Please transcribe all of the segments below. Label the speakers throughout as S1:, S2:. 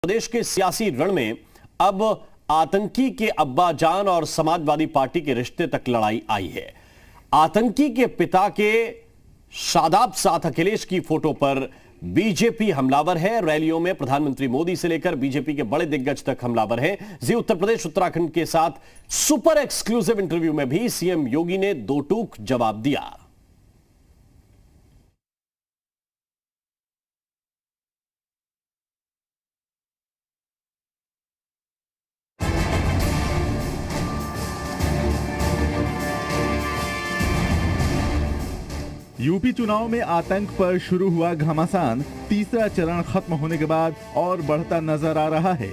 S1: प्रदेश के सियासी रण में अब आतंकी के अब्बा जान और समाजवादी पार्टी के रिश्ते तक लड़ाई आई है। आतंकी के पिता के शादाब साथ अखिलेश की फोटो पर बीजेपी हमलावर है। रैलियों में प्रधानमंत्री मोदी से लेकर बीजेपी के बड़े दिग्गज तक हमलावर है। जी उत्तर प्रदेश उत्तराखंड के साथ सुपर एक्सक्लूसिव इंटरव्यू में भी सीएम योगी ने दो टूक जवाब दिया।
S2: यूपी चुनाव में आतंक पर शुरू हुआ घमासान तीसरा चरण खत्म होने के बाद और बढ़ता नजर आ रहा है।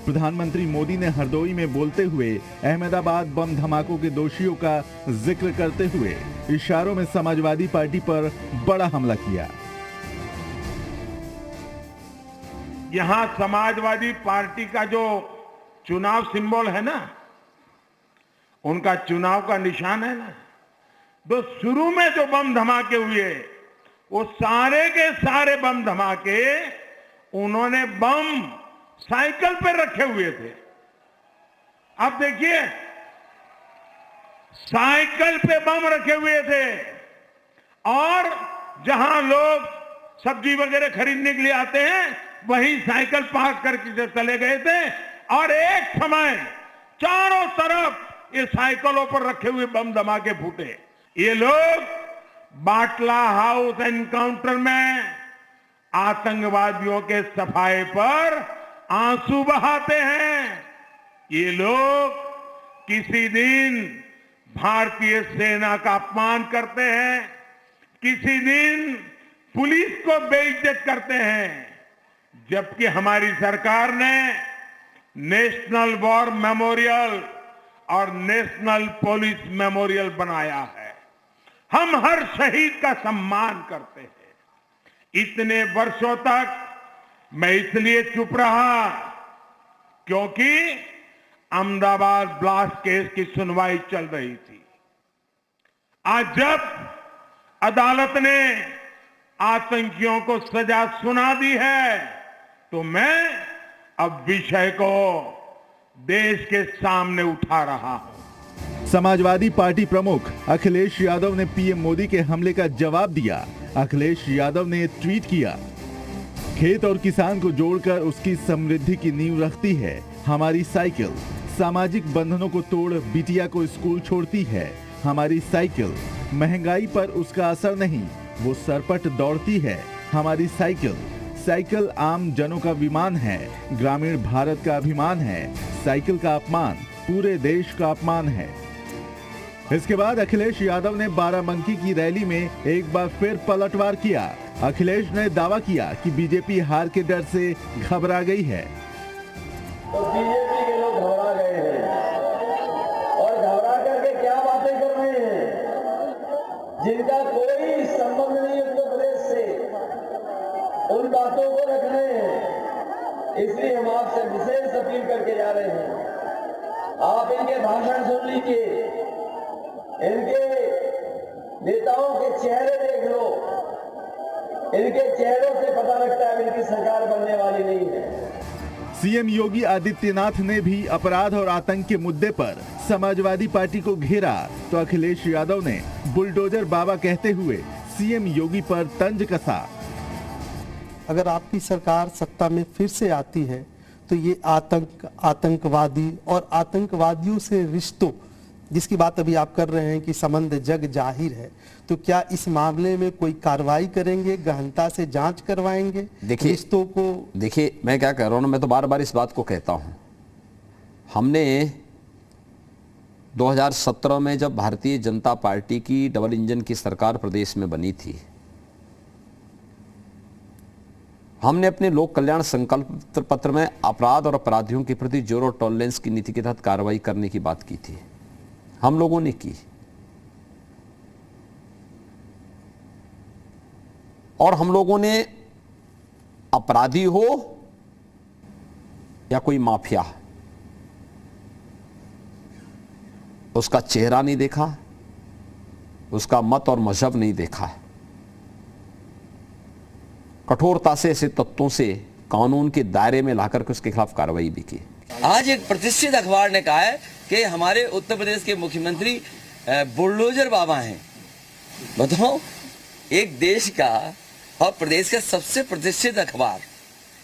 S2: प्रधानमंत्री मोदी ने हरदोई में बोलते हुए अहमदाबाद बम धमाकों के दोषियों का जिक्र करते हुए इशारों में समाजवादी पार्टी पर बड़ा हमला किया।
S3: यहां समाजवादी पार्टी का जो चुनाव सिंबल है ना, उनका चुनाव का निशान है ना, तो शुरू में जो बम धमाके हुए वो सारे के सारे बम धमाके उन्होंने बम साइकिल पे रखे हुए थे। अब देखिए, साइकिल पे बम रखे हुए थे और जहां लोग सब्जी वगैरह खरीदने के लिए आते हैं वहीं साइकिल पार्क करके चले गए थे और एक समय चारों तरफ ये साइकिलों पर रखे हुए बम धमाके फूटे। ये लोग बाटला हाउस एनकाउंटर में आतंकवादियों के सफाए पर आंसू बहाते हैं। ये लोग किसी दिन भारतीय सेना का अपमान करते हैं, किसी दिन पुलिस को बेइज्जत करते हैं, जबकि हमारी सरकार ने नेशनल वॉर मेमोरियल और नेशनल पुलिस मेमोरियल बनाया है। हम हर शहीद का सम्मान करते हैं। इतने वर्षों तक मैं इसलिए चुप रहा क्योंकि अहमदाबाद ब्लास्ट केस की सुनवाई चल रही थी। आज जब अदालत ने आतंकियों को सजा सुना दी है तो मैं अब विषय को देश के सामने उठा रहा हूं।
S2: समाजवादी पार्टी प्रमुख अखिलेश यादव ने पीएम मोदी के हमले का जवाब दिया। अखिलेश यादव ने ट्वीट किया, खेत और किसान को जोड़कर उसकी समृद्धि की नींव रखती है हमारी साइकिल। सामाजिक बंधनों को तोड़ बिटिया को स्कूल छोड़ती है हमारी साइकिल। महंगाई पर उसका असर नहीं, वो सरपट दौड़ती है हमारी साइकिल। साइकिल आम जनों का विमान है, ग्रामीण भारत का अभिमान है। साइकिल का अपमान पूरे देश का अपमान है। इसके बाद अखिलेश यादव ने बाराबंकी की रैली में एक बार फिर पलटवार किया। अखिलेश ने दावा किया कि बीजेपी हार के डर से घबरा गई है।
S4: तो बीजेपी के लोग घबरा गए हैं और घबरा करके क्या बातें कर रहे हैं, जिनका कोई संबंध नहीं उत्तर प्रदेश से, उन बातों को रख रहे हैं। इसलिए हम आपसे विशेष अपील करके जा रहे हैं, आप इनके भाषण सुन लीजिए, इनके नेताओं के चेहरे देख लो, इनके चेहरों से पता लगता है इनकी सरकार बनने वाली नहीं है।
S2: सीएम योगी आदित्यनाथ ने भी अपराध और आतंक के मुद्दे पर समाजवादी पार्टी को घेरा तो अखिलेश यादव ने बुलडोजर बाबा कहते हुए सीएम योगी पर तंज कसा।
S5: अगर आपकी सरकार सत्ता में फिर से आती है तो ये आतंकवादी और आतंकवादियों से रिश्तों, जिसकी बात अभी आप कर रहे हैं कि संबंध जग जाहिर है, तो क्या इस मामले में कोई कार्रवाई करेंगे, गहनता से जांच करवाएंगे रिश्तों को?
S6: देखिए, मैं क्या कह रहा हूँ ना, मैं तो बार बार इस बात को कहता हूँ। हमने 2017 में जब भारतीय जनता पार्टी की डबल इंजन की सरकार प्रदेश में बनी थी, हमने अपने लोक कल्याण संकल्प पत्र में अपराध और अपराधियों के प्रति जीरो टॉलरेंस की नीति के तहत कार्रवाई करने की बात की थी। हम लोगों ने की और हम लोगों ने अपराधी हो या कोई माफिया, उसका चेहरा नहीं देखा, उसका मत और मजहब नहीं देखा है। कठोरता से ऐसे तत्वों से कानून के दायरे में लाकर के उसके खिलाफ कार्रवाई भी की।
S7: आज एक प्रतिष्ठित अखबार ने कहा है कि हमारे उत्तर प्रदेश के मुख्यमंत्री बुलडोजर बाबा हैं। बताओ, एक देश का और प्रदेश का सबसे प्रतिष्ठित अखबार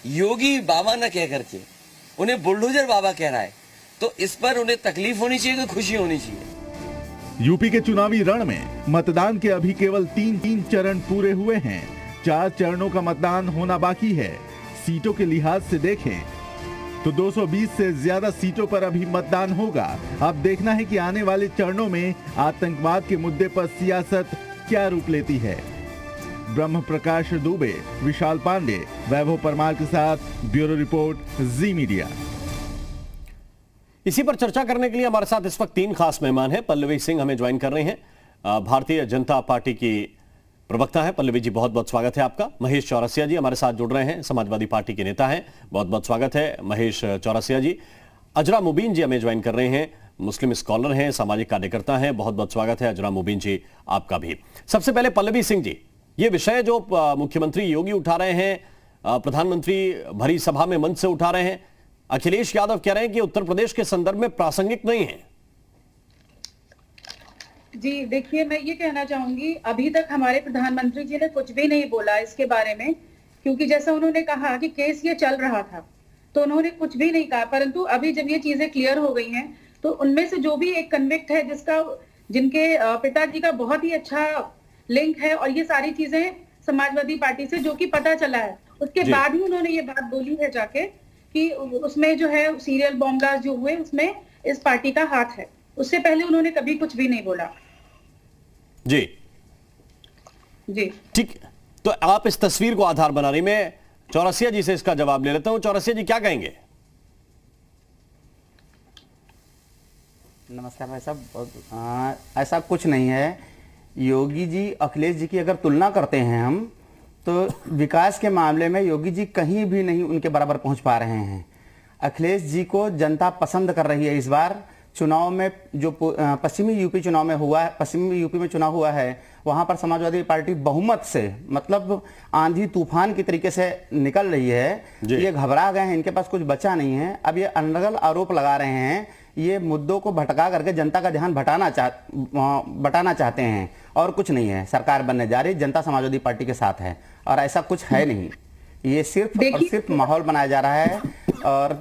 S7: योगी बाबा न कह करके उन्हें बुलडोजर बाबा कह रहा है, तो इस पर उन्हें तकलीफ होनी चाहिए कि खुशी होनी चाहिए?
S2: यूपी के चुनावी रण में मतदान के अभी केवल तीन चरण पूरे हुए हैं। 4 चरणों का मतदान होना बाकी है। सीटों के लिहाज से देखें तो 220 से ज्यादा सीटों पर अभी मतदान होगा। अब देखना है कि आने वाले चरणों में आतंकवाद के मुद्दे पर सियासत क्या रूप लेती है। ब्रह्म प्रकाश दुबे, विशाल पांडे, वैभव परमार के साथ ब्यूरो रिपोर्ट, जी मीडिया।
S1: इसी पर चर्चा करने के लिए हमारे साथ इस वक्त 3 खास मेहमान हैं। पल्लवी सिंह हमें ज्वाइन कर रहे हैं, भारतीय जनता पार्टी की प्रवक्ता है। पल्लवी जी, बहुत बहुत स्वागत है आपका। महेश चौरसिया जी हमारे साथ जुड़ रहे हैं, समाजवादी पार्टी के नेता हैं, बहुत बहुत स्वागत है महेश चौरसिया जी। अजरा मुबीन जी हमें ज्वाइन कर रहे हैं, मुस्लिम स्कॉलर हैं, सामाजिक कार्यकर्ता हैं, बहुत बहुत स्वागत है अजरा मुबीन जी आपका भी। सबसे पहले पल्लवी सिंह जी, ये विषय जो मुख्यमंत्री योगी उठा रहे हैं, प्रधानमंत्री भरी सभा में मंच से उठा रहे हैं, अखिलेश यादव कह रहे हैं कि उत्तर प्रदेश के संदर्भ में प्रासंगिक नहीं है।
S8: जी देखिए, मैं ये कहना चाहूंगी, अभी तक हमारे प्रधानमंत्री जी ने कुछ भी नहीं बोला इसके बारे में, क्योंकि जैसा उन्होंने कहा कि केस ये चल रहा था तो उन्होंने कुछ भी नहीं कहा। परंतु अभी जब ये चीजें क्लियर हो गई हैं तो उनमें से जो भी एक कन्विक्ट है जिनके पिताजी का बहुत ही अच्छा लिंक है और ये सारी चीजें समाजवादी पार्टी से जो कि पता चला है, उसके बाद ही उन्होंने ये बात बोली है जाके कि उसमें जो है सीरियल बॉम्ब ब्लास्ट जो हुए उसमें इस पार्टी का हाथ है। उससे पहले उन्होंने कभी कुछ भी नहीं बोला।
S1: जी
S8: जी
S1: ठीक, तो आप इस तस्वीर को आधार बना रही, मैं चौरसिया जी से इसका जवाब ले लेता हूं। चौरसिया जी क्या कहेंगे?
S9: नमस्कार भाई साहब, ऐसा कुछ नहीं है। योगी जी अखिलेश जी की अगर तुलना करते हैं हम, तो विकास के मामले में योगी जी कहीं भी नहीं उनके बराबर पहुंच पा रहे हैं। अखिलेश जी को जनता पसंद कर रही है। इस बार चुनाव में जो पश्चिमी यूपी चुनाव में हुआ है, पश्चिमी यूपी में चुनाव हुआ है, वहां पर समाजवादी पार्टी बहुमत से, मतलब आंधी तूफान की तरीके से निकल रही है। ये घबरा गए हैं, इनके पास कुछ बचा नहीं है। अब ये अनर्गल आरोप लगा रहे हैं, ये मुद्दों को भटका करके जनता का ध्यान बटाना चाहते हैं और कुछ नहीं है। सरकार बनने जा रही, जनता समाजवादी पार्टी के साथ है और ऐसा कुछ है नहीं। ये सिर्फ और सिर्फ माहौल बनाया जा रहा है। और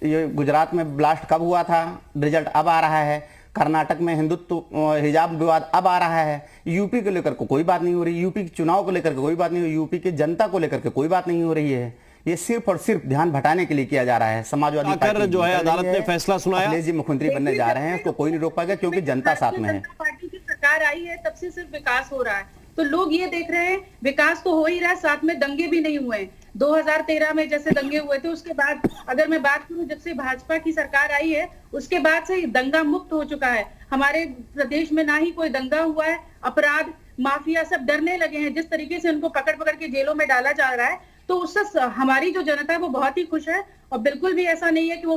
S9: ये गुजरात में ब्लास्ट कब हुआ था, रिजल्ट अब आ रहा है। कर्नाटक में हिंदुत्व हिजाब विवाद अब आ रहा है। यूपी को लेकर कोई बात नहीं हो रही, यूपी के चुनाव को लेकर कोई बात नहीं हो रही, यूपी की जनता को लेकर के कोई बात नहीं हो रही है। ये सिर्फ और सिर्फ ध्यान भटाने के लिए किया जा रहा है। समाजवादी पार्टी
S1: जो है अदालत ने फैसला सुनाया,
S9: अखिलेश जी मुख्यमंत्री बनने जा रहे हैं, उसको कोई नहीं रोक पाएगा क्योंकि जनता साथ में है।
S8: पार्टी की सरकार आई है तब से सिर्फ विकास हो रहा है, तो लोग ये देख रहे हैं विकास तो हो ही रहा है, साथ में दंगे भी नहीं हुए। 2013 में जैसे दंगे हुए थे, उसके बाद अगर मैं बात करूं, जब से भाजपा की सरकार आई है उसके बाद से दंगा मुक्त हो चुका है हमारे प्रदेश में। ना ही कोई दंगा हुआ है, अपराध माफिया सब डरने लगे हैं। जिस तरीके से उनको पकड़ पकड़ के जेलों में डाला जा रहा है, तो उससे हमारी जो जनता है वो बहुत ही खुश है। और बिल्कुल भी ऐसा नहीं है कि वो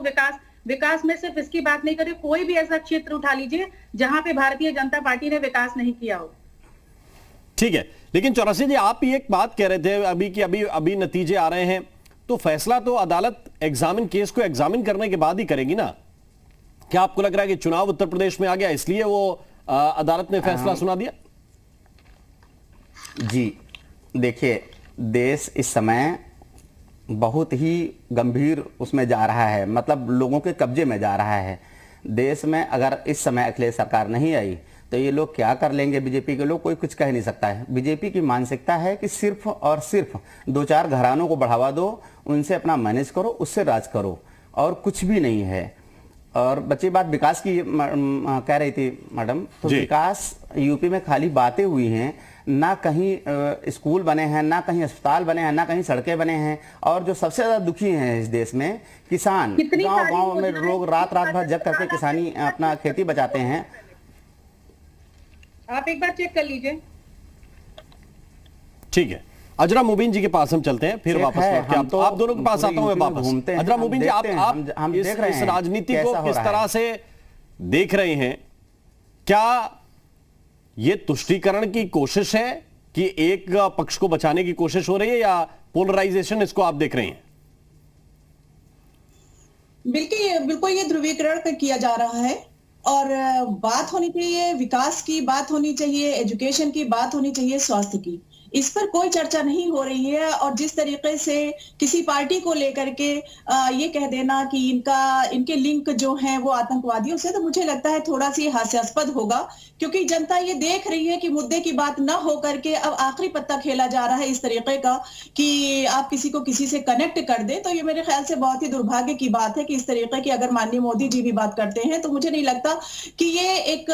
S8: विकास में सिर्फ इसकी बात नहीं करे। कोई भी ऐसा क्षेत्र उठा लीजिए जहां पे भारतीय जनता पार्टी ने विकास नहीं किया हो।
S1: ठीक है, लेकिन चौरसिया जी आप ही एक बात कह रहे थे अभी कि अभी नतीजे आ रहे हैं, तो फैसला तो अदालत केस को एग्जामिन करने के बाद ही करेगी ना। क्या आपको लग रहा है कि चुनाव उत्तर प्रदेश में आ गया इसलिए वो अदालत ने फैसला सुना दिया?
S9: जी देखिए, देश इस समय बहुत ही गंभीर उसमें जा रहा है, मतलब लोगों के कब्जे में जा रहा है। देश में अगर इस समय अखिलेश सरकार नहीं आई तो ये लोग क्या कर लेंगे, बीजेपी के लोग, कोई कुछ कह नहीं सकता है। बीजेपी की मानसिकता है कि सिर्फ और सिर्फ 2-4 घरानों को बढ़ावा दो, उनसे अपना मैनेज करो, उससे राज करो, और कुछ भी नहीं है। और बच्ची बात विकास की कह रही थी मैडम, तो विकास यूपी में खाली बातें हुई हैं, ना कहीं स्कूल बने हैं, ना कहीं अस्पताल बने हैं, ना कहीं सड़कें बने हैं। और जो सबसे ज्यादा दुखी हैं इस देश में किसान, गांव-गांव में लोग रात भर जग करके किसानी अपना खेती बचाते हैं।
S8: आप एक बार चेक कर लीजिए।
S1: ठीक है, अजरा मुबीन जी के पास हम चलते हैं, फिर वापस आप दोनों के पास आता हूं मैं वापस। अजरा मुबीन जी, आप इस राजनीति को किस तरह से देख रहे हैं? क्या ये तुष्टीकरण की कोशिश है कि एक पक्ष को बचाने की कोशिश हो रही है, या पोलराइजेशन इसको आप देख रहे हैं?
S10: बिल्कुल ये ध्रुवीकरण किया जा रहा है और बात होनी चाहिए विकास की, बात होनी चाहिए एजुकेशन की, बात होनी चाहिए स्वास्थ्य की। इस पर कोई चर्चा नहीं हो रही है और जिस तरीके से किसी पार्टी को लेकर के ये कह देना कि इनके लिंक जो हैं वो आतंकवादियों से, तो मुझे लगता है थोड़ा सी हास्यास्पद होगा, क्योंकि जनता ये देख रही है कि मुद्दे की बात ना हो करके अब आखिरी पत्ता खेला जा रहा है इस तरीके का कि आप किसी को किसी से कनेक्ट कर दे। तो ये मेरे ख्याल से बहुत ही दुर्भाग्य की बात है कि इस तरीके की अगर माननीय मोदी जी भी बात करते हैं तो मुझे नहीं लगता कि ये एक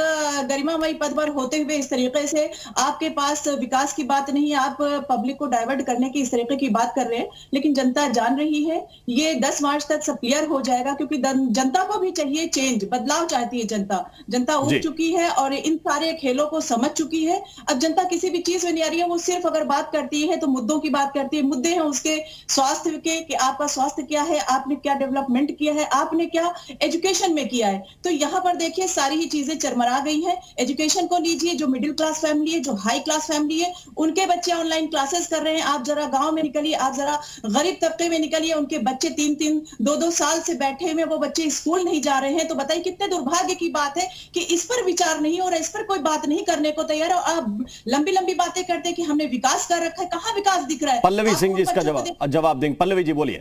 S10: गरिमामयी पद पर होते हुए इस तरीके से आपके पास विकास की बात नहीं, आप पब्लिक को डाइवर्ट करने की इस तरीके की बात कर रहे हैं। लेकिन जनता जान रही है, ये 10 मार्च तक सब क्लियर हो जाएगा, क्योंकि जनता को भी चाहिए चेंज, बदलाव चाहती है जनता उठ चुकी है और इन सारे खेलों को समझ चुकी है। अब जनता किसी भी चीज में नहीं आ रही है, वो सिर्फ अगर बात करती है तो मुद्दों की बात करती है। मुद्दे हैं उसके स्वास्थ्य के, कि आपका स्वास्थ्य क्या है, आपने क्या डेवलपमेंट किया है, आपने क्या एजुकेशन में किया है। तो यहाँ पर देखिए सारी ही चीजें चरमरा गई हैं। एजुकेशन को लीजिए, जो मिडिल क्लास फैमिली है, जो हाई क्लास फैमिली है, उनके बच्चे ऑनलाइन क्लासेस कर रहे हैं। आप जरा गांव में निकलिए, आप जरा गरीब तबके में निकलिए, उनके बच्चे 3-3, 2-2 साल से बैठे हुए, वो बच्चे स्कूल नहीं जा रहे हैं। तो बताइए कितने दुर्भाग्य की बात है कि इस पर विचार नहीं हो रहा, इस पर कोई बात नहीं करने को तैयार है। आप लंबी लंबी बातें करते हैं कि हमने विकास कर रखा है, कहां विकास दिख रहा है?
S1: पल्लवी सिंह जी इसका जवाब देंगे। पल्लवी जी बोलिए।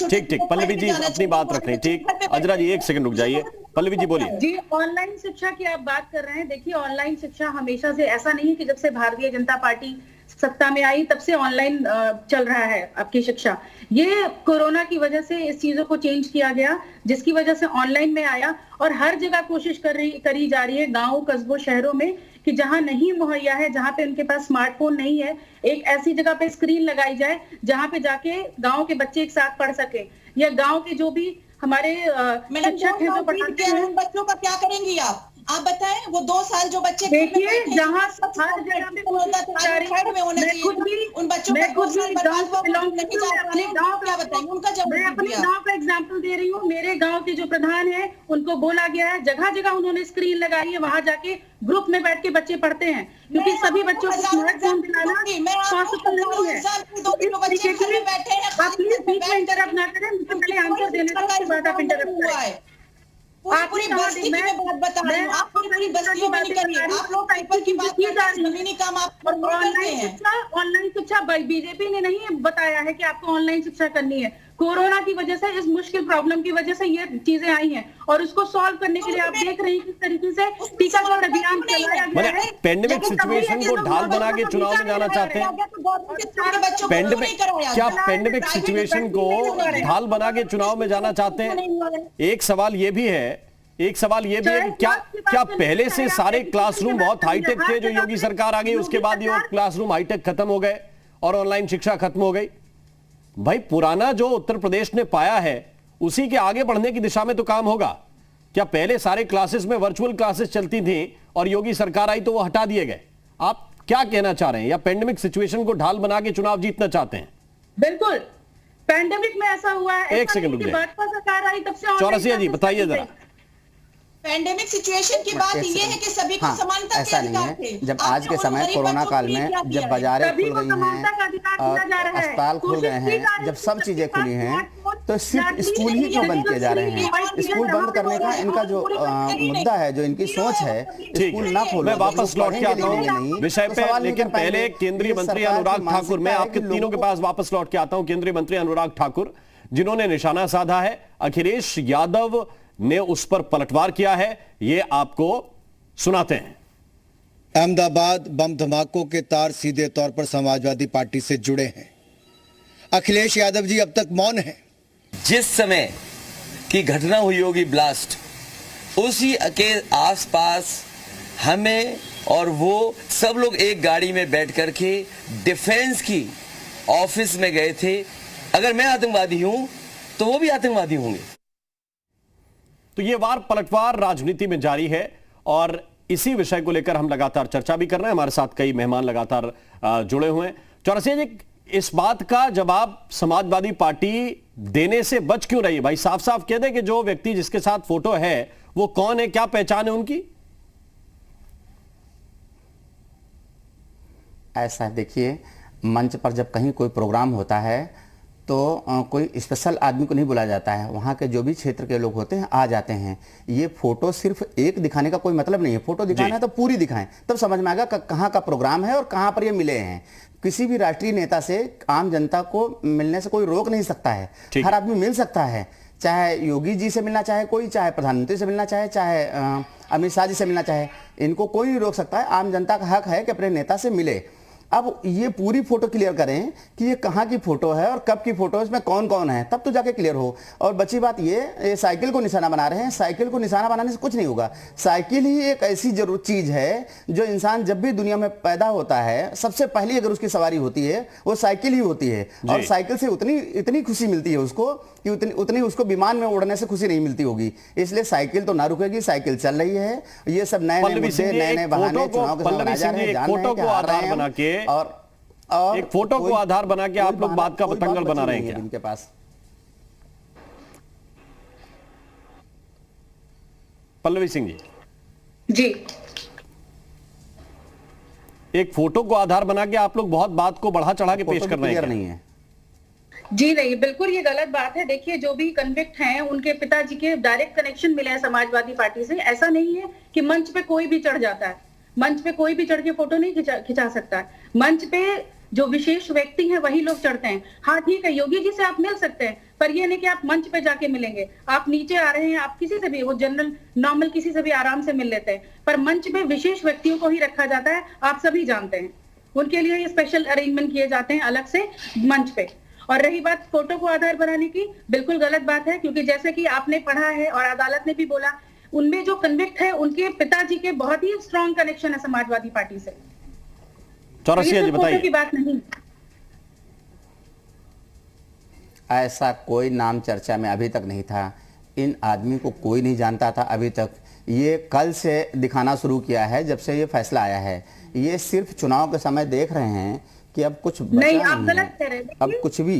S1: ठीक, पल्लवी जी अपनी बात रख रहे हैं। ठीक, अजरा जी 1 सेकंड रुक जाइए। पल्लवी जी बोलिए।
S8: जी, ऑनलाइन शिक्षा की आप बात कर रहे हैं। देखिए, ऑनलाइन शिक्षा हमेशा से, ऐसा नहीं है कि जब से भारतीय जनता पार्टी सत्ता में आई तब से ऑनलाइन चल रहा है आपकी शिक्षा। ये कोरोना की वजह से इस चीजों को चेंज किया गया, जिसकी वजह से ऑनलाइन में आया और हर जगह कोशिश करी जा रही है, गांव, कस्बों, शहरों में, कि जहां नहीं मुहैया है, जहां पे उनके पास स्मार्टफोन नहीं है, एक ऐसी जगह पे स्क्रीन लगाई जाए जहां पे जाके गांव के बच्चे एक साथ पढ़ सके, या गांव के जो भी हमारे शिक्षक हैं जो पढ़ाते हैं।
S10: उन बच्चों का क्या करेंगी आप बताएं? वो 2 साल जो बच्चे
S8: देखिए, जहाँ हर जगह पे उन बच्चों का
S10: क्या बताएंगे? उनका जब
S8: मैं अपने गांव का एग्जांपल दे रही हूँ। मेरे गांव के जो प्रधान है उनको बोला गया है, जगह जगह उन्होंने स्क्रीन लगाई है, वहां जाके ग्रुप में बैठ के बच्चे पढ़ते हैं, क्योंकि सभी बच्चों को स्मार्टफोन दिलाना पॉसिबल नहीं है। आप प्लीज बीच में इंटरप्ट ना करें, मुझे पहले आंसर देने दो, उसके बाद आप इंटरप्ट करें।
S10: पूरी बस्ती की मैं बात बता रही हूँ, आप पूरी बस्तियों में नहीं करिए, आप लोग पेपर की बात करते हैं, जमीनी काम आप करते हैं।
S8: ऑनलाइन शिक्षा बीजेपी ने नहीं बताया है कि आपको ऑनलाइन शिक्षा करनी है। कोरोना की वजह से, इस मुश्किल प्रॉब्लम की वजह से ये चीजें आई हैं और उसको सॉल्व करने के लिए आप देख रहे हैं किस तरीके से टीकाकरण अभियान चलाया गया है।
S1: पेंडेमिक सिचुएशन को ढाल बना के चुनाव में जाना चाहते हैं? क्या पेंडेमिक सिचुएशन को ढाल बना के चुनाव में जाना चाहते हैं? एक सवाल ये भी है कि क्या पहले से सारे क्लासरूम बहुत हाईटेक थे, जो योगी सरकार आ गई उसके बाद ये क्लासरूम हाईटेक खत्म हो गए और ऑनलाइन शिक्षा खत्म हो गई? भाई, पुराना जो उत्तर प्रदेश ने पाया है उसी के आगे बढ़ने की दिशा में तो काम होगा। क्या पहले सारे क्लासेस में वर्चुअल क्लासेस चलती थी और योगी सरकार आई तो वो हटा दिए गए? आप क्या कहना चाह रहे हैं? या पेंडेमिक सिचुएशन को ढाल बना के चुनाव जीतना चाहते हैं?
S8: बिल्कुल, पेंडेमिक में ऐसा हुआ है।
S1: 1 सेकंड रुक जाइए।
S8: भाजपा सरकार आई तब से
S1: चौरसिया जी बताइए जरा।
S10: पेंडेमिक सिचुएशन की बात ये है कि सभी को समानता
S9: ऐसा नहीं है। जब आज के समय कोरोना काल में जब बाजारें खुल गई हैं और अस्पताल खुल गए हैं, जब सब चीजें खुली हैं, तो सिर्फ स्कूल ही क्यों बंद किए जा रहे हैं? स्कूल बंद करने का इनका जो मुद्दा है, जो इनकी सोच है, स्कूल ना खोलो।
S1: मैं वापस लौट के आता हूँ विषय पे, लेकिन पहले केंद्रीय मंत्री अनुराग ठाकुर, मैं आपके तीनों के पास वापस लौट के आता हूं। केंद्रीय मंत्री अनुराग ठाकुर, जिन्होंने निशाना साधा है, अखिलेश यादव ने उस पर पलटवार किया है, ये आपको सुनाते हैं।
S11: अहमदाबाद बम धमाकों के तार सीधे तौर पर समाजवादी पार्टी से जुड़े हैं। अखिलेश यादव जी अब तक मौन हैं।
S7: जिस समय की घटना हुई होगी ब्लास्ट, उसी के आसपास हमें और वो सब लोग एक गाड़ी में बैठ करके डिफेंस की ऑफिस में गए थे। अगर मैं आतंकवादी हूं तो वो भी आतंकवादी होंगे।
S1: तो ये वार पलटवार राजनीति में जारी है और इसी विषय को लेकर हम लगातार चर्चा भी कर रहे हैं। हमारे साथ कई मेहमान लगातार जुड़े हुए हैं। चौरसिया जी, इस बात का जवाब समाजवादी पार्टी देने से बच क्यों रही है? भाई, साफ साफ कह दे कि जो व्यक्ति जिसके साथ फोटो है वो कौन है, क्या पहचान है उनकी?
S9: ऐसा देखिए, मंच पर जब कहीं कोई प्रोग्राम होता है तो कोई स्पेशल आदमी को नहीं बुलाया जाता है, वहाँ के जो भी क्षेत्र के लोग होते हैं आ जाते हैं। ये फोटो सिर्फ एक दिखाने का कोई मतलब नहीं है, फोटो दिखाना है तो पूरी दिखाएं, तब समझ में आएगा कहाँ का प्रोग्राम है और कहाँ पर ये मिले हैं। किसी भी राष्ट्रीय नेता से आम जनता को मिलने से कोई रोक नहीं सकता है, हर आदमी मिल सकता है, चाहे योगी जी से मिलना चाहे कोई, चाहे प्रधानमंत्री से मिलना चाहे, चाहे अमित शाह जी से मिलना चाहे, इनको कोई नहीं रोक सकता है। आम जनता का हक है कि अपने नेता से मिले। अब ये पूरी फोटो क्लियर करें कि ये कहाँ की फोटो है और कब की फोटो है, इसमें कौन कौन है, तब तो जाके क्लियर हो। और बची बात ये साइकिल को निशाना बना रहे हैं, साइकिल को निशाना बनाने से कुछ नहीं होगा। साइकिल ही एक ऐसी जरूर चीज है जो इंसान जब भी दुनिया में पैदा होता है सबसे पहली अगर उसकी सवारी होती है वो साइकिल ही होती है। और साइकिल से इतनी खुशी मिलती है उसको कि उतनी उसको विमान में उड़ने से खुशी नहीं मिलती होगी। इसलिए साइकिल तो ना रुकेगी, साइकिल चल रही है। ये सब नए नए मुद्दे, नए नए बहाने चुनाव के समय बनाए जा रहे हैं, जान रहे हैं कि हार रहे हैं। और
S1: एक फोटो को आधार बना के आप लोग बात का पतंगल बना रहे हैं क्या
S9: इनके पास?
S1: पल्लवी सिंह
S8: जी,
S1: एक फोटो को आधार बना के आप लोग बहुत बात को बढ़ा चढ़ा के पेश कर रहे हैं।
S9: नहीं है
S8: जी नहीं, बिल्कुल ये गलत बात है। देखिए, जो भी कन्विक्ट हैं उनके पिताजी के डायरेक्ट कनेक्शन मिले हैं समाजवादी पार्टी से। ऐसा नहीं है कि मंच पे कोई भी चढ़ जाता है, मंच पे कोई भी चढ़ के फोटो नहीं खिंचा सकता है। मंच पे जो विशेष व्यक्ति हैं वही लोग चढ़ते हैं। हाँ ठीक है, योगी जी से आप मिल सकते हैं, पर ये नहीं कि आप मंच पे जाके मिलेंगे। आप नीचे आ रहे हैं, आप किसी से भी, वो जनरल नॉर्मल किसी से भी आराम से मिल लेते हैं, पर मंच पे विशेष व्यक्तियों को ही रखा जाता है। आप सभी जानते हैं, उनके लिए ये स्पेशल अरेंजमेंट किए जाते हैं अलग से मंच पे। और रही बात फोटो को आधार बनाने की, बिल्कुल गलत बात है, क्योंकि जैसे कि आपने पढ़ा है और अदालत ने भी बोला, उनमें जो कन्विक्ट है उनके पिताजी के बहुत ही स्ट्रॉन्ग कनेक्शन है समाजवादी पार्टी से।
S1: चौरसिया जी बताइए।
S8: की बात नहीं,
S9: ऐसा कोई नाम चर्चा में अभी तक नहीं था। इन आदमी को कोई नहीं जानता था अभी तक। ये कल से दिखाना शुरू किया है जब से ये फैसला आया है। ये सिर्फ चुनाव के समय देख रहे हैं कि अब कुछ बचा नहीं,
S8: आप गलत कह रहे हैं।
S9: अब कुछ भी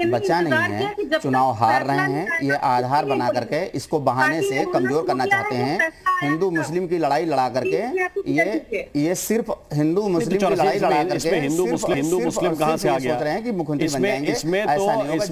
S9: बचा नहीं है, चुनाव हार रहे हैं। ये आधार बना करके इसको बहाने से कमजोर करना चाहते हैं। हिंदू मुस्लिम की लड़ाई लड़ा करके ये सिर्फ हिंदू मुस्लिम की लड़ाई लड़ा करके
S1: हिंदू मुस्लिम कहां से आ गया?
S9: सोच रहे हैं कि मुख्यमंत्री बन जाएंगे।
S1: इसमें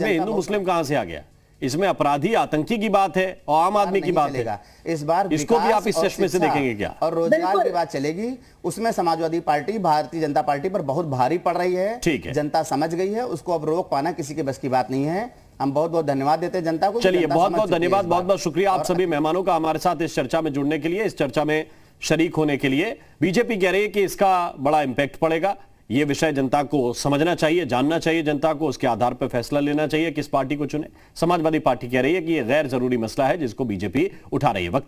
S1: हिंदू मुस्लिम कहां से आ गया? इसमें अपराधी आतंकी की बात है और आम आदमी की बात है।
S9: इस बार
S1: इसको भी आप इस चश्मे से देखेंगे क्या?
S9: और रोजगार की बात चलेगी, उसमें समाजवादी पार्टी भारतीय जनता पार्टी पर बहुत भारी पड़ रही है।
S1: ठीक है,
S9: जनता समझ गई है, उसको अब रोक पाना किसी के बस की बात नहीं है। हम बहुत बहुत धन्यवाद देते हैं जनता को।
S1: चलिए, बहुत बहुत धन्यवाद, बहुत बहुत शुक्रिया आप सभी मेहमानों का हमारे साथ इस चर्चा में जुड़ने के लिए, इस चर्चा में शरीक होने के लिए। बीजेपी कह रही है कि इसका बड़ा इंपैक्ट पड़ेगा। ये विषय जनता को समझना चाहिए, जानना चाहिए जनता को, उसके आधार पर फैसला लेना चाहिए किस पार्टी को चुने। समाजवादी पार्टी कह रही है कि यह गैर जरूरी मसला है जिसको बीजेपी उठा रही है। वक्त